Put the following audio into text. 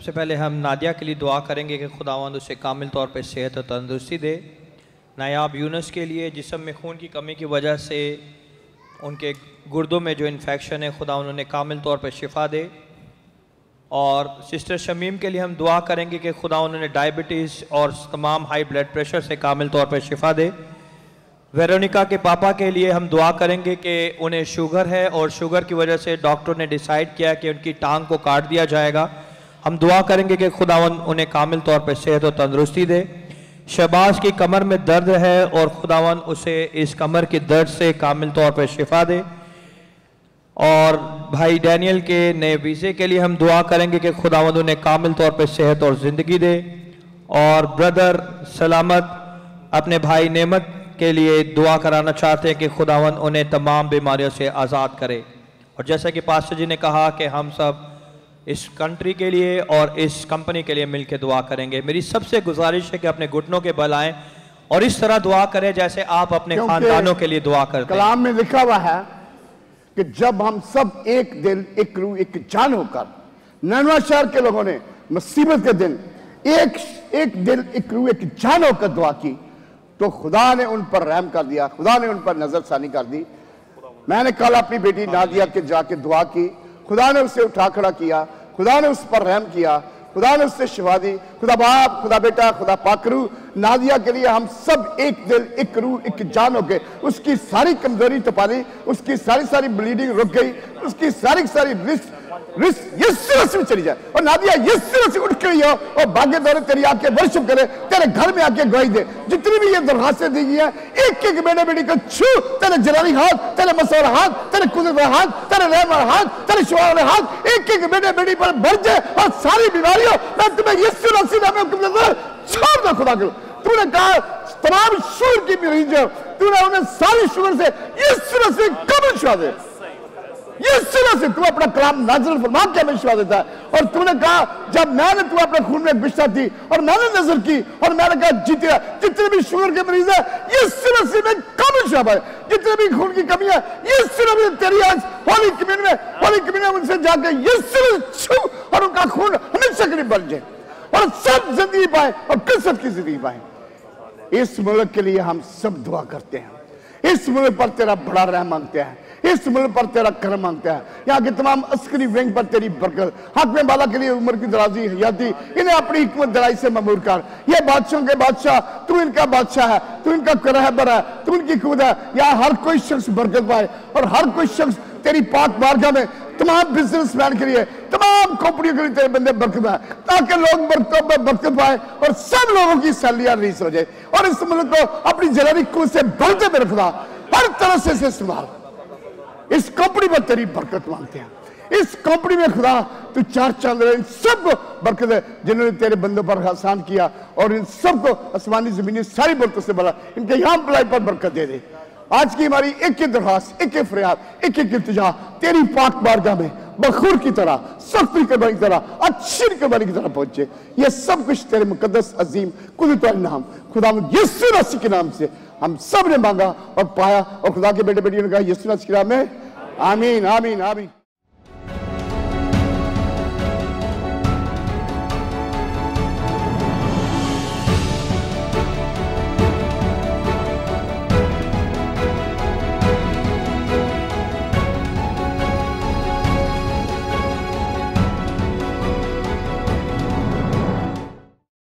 सबसे पहले हम नादिया के लिए दुआ करेंगे कि खुदावंद उसे कामिल तौर पर सेहत और तंदुरुस्ती दे। नायाब यूनुस के लिए जिस्म में खून की कमी की वजह से उनके गुर्दों में जो इन्फेक्शन है खुदा उन्होंने कामिल तौर पर शिफा दे। और सिस्टर शमीम के लिए हम दुआ करेंगे कि खुदा उन्होंने डायबिटीज़ और तमाम हाई ब्लड प्रेशर से कामिल तौर पर शिफा दे। वेरोनिका के पापा के लिए हम दुआ करेंगे कि उन्हें शुगर है और शुगर की वजह से डॉक्टर ने डिसाइड किया कि उनकी टांग को काट दिया जाएगा। हम दुआ करेंगे कि खुदावन उन्हें कामिल तौर पर सेहत और तंदुरुस्ती दे। शहबाज की कमर में दर्द है और खुदावन उसे इस कमर के दर्द से कामिल तौर पर शिफा दे। और भाई डैनियल के नए वीज़े के लिए हम दुआ करेंगे कि खुदावंद उन्हें कामिल तौर पर सेहत और ज़िंदगी दे। और ब्रदर सलामत अपने भाई नेमत के लिए दुआ कराना चाहते हैं कि खुदावंद उन्हें तमाम बीमारियों से आज़ाद करे। और जैसा कि पास्टर जी ने कहा कि हम सब इस कंट्री के लिए और इस कंपनी के लिए मिलकर दुआ करेंगे। मेरी सबसे गुजारिश है कि अपने घुटनों के बल आएं और इस तरह दुआ करें जैसे आप अपने खानदानों के लिए दुआ करते हैं। कलाम में लिखा हुआ है कि जब हम सब एक दिल एक रूह एक जान होकर, नैनवा शहर के लोगों ने मुसीबत के दिन एक दिल एक रूह एक जान होकर दुआ की तो खुदा ने उन पर रहम कर दिया, खुदा ने उन पर नजरसानी कर दी। मैंने कल अपनी बेटी नादिया के जाके दुआ की, खुदा ने उसे उठा खड़ा किया, खुदा ने उस पर रहम किया, खुदा ने उससे शिफा दी। खुदा बाप, खुदा बेटा, खुदा पाकरू नादिया के लिए हम सब एक दिल एक रूह एक जान हो गए। उसकी सारी कमजोरी तपाली, उसकी सारी ब्लीडिंग रुक गई, उसकी सारी रिस्क यीशु में चली जाए। और नादिया यीशु से उठ के हो और भाग्य दौरे तेरी आके वर्शिप करे, तेरे घर में आके गवाही दे। जितनी भी ये दरखास्तें दी गई है एक एक बेटे बेटी को छू, तेरे जलाली हाथ, तेरे मसौर हाथ, तेरे कुदरत हाथ, तेरे रहम हाथ, तेरे शुआ वाले हाथ एक एक बेटे बेटी पर भर जाए और सारी बीमारियों मैं तुम्हें यीशु मसीह में छोड़ दो। खुदा को तूने कहा तमाम शुगर की मरीज तूने उन्हें सारी शुगर से यीशु मसीह कब शिफा दे। यीशु मसीह तू अपना कलाम नाज़िल फरमा के हमें शिफा देता है। और तूने कहा जब मैंने तू अपने खून में बिछा थी और मैंने नजर की और मैंने कहा जितने भी शुगर के मरीज है यीशु मसीह में कब शिफा पाए, जितने भी खून की कमी है यीशु मसीह तेरी आज होली कम्युनियन में उनसे जाके यीशु छू और उनका खून हमेशा के लिए बन जाए और सब जिंदगी पाए और कसरत की जिंदगी पाए। इस मुल्क के लिए हम सब दुआ करते हैं, इस मुल्क पर तेरा बड़ा रहम मांगते हैं, इस मुल्क पर तेरा करम मांगते हैं। यहाँ के तमाम अस्करी विंग पर तेरी बरकत, हक में बाला के लिए उम्र की दराजी हयाती, इन्हें अपनी हिकमत दराई से ममूर कर। ये बादशाहों के बादशाह तू इनका बादशाह है, तू इनका रहबर है, तू इनकी खुद है। यहाँ हर कोई शख्स बरकत पाए और हर कोई शख्स तेरी पाक बारगाह में तमाम बिजनेसमैन के लिए, तमाम कंपनियों के लिए तेरे बंदे बरकत है ताकि लोग बरकत पाए और सब लोगों की सैलरियां रिलीज हो जाए। और इस मुल्क को अपनी जलाली कुल से बढ़ते में रखना, हर तरह से इस्तेमाल। इस कंपनी पर तेरी बरकत मांगते हैं, इस कंपनी में खुदा तू चार चांद इन सबको बरकत है जिन्होंने तेरे बंदों पर आसान किया और इन सबको आसमानी जमीनी सारी बरकत से बड़ा इनके यहाँ भलाई पर बरकत दे दे। आज की हमारी एक एक दरखास्त, एक एक फरियाद, एक एक इल्तिजा तेरी पाक बारगाह में बखूर की तरह, सख्ती करवाने की तरह, अच्छी करवाने की तरह पहुंचे। ये सब कुछ तेरे मुकद्दस अजीम कुदरत वाले नाम खुदा यीशु मसीह के नाम से हम सब ने मांगा और पाया। और खुदा के बेटे बेटियों ने कहा यीशु मसीह के नाम में आमीन आमीन आमीन।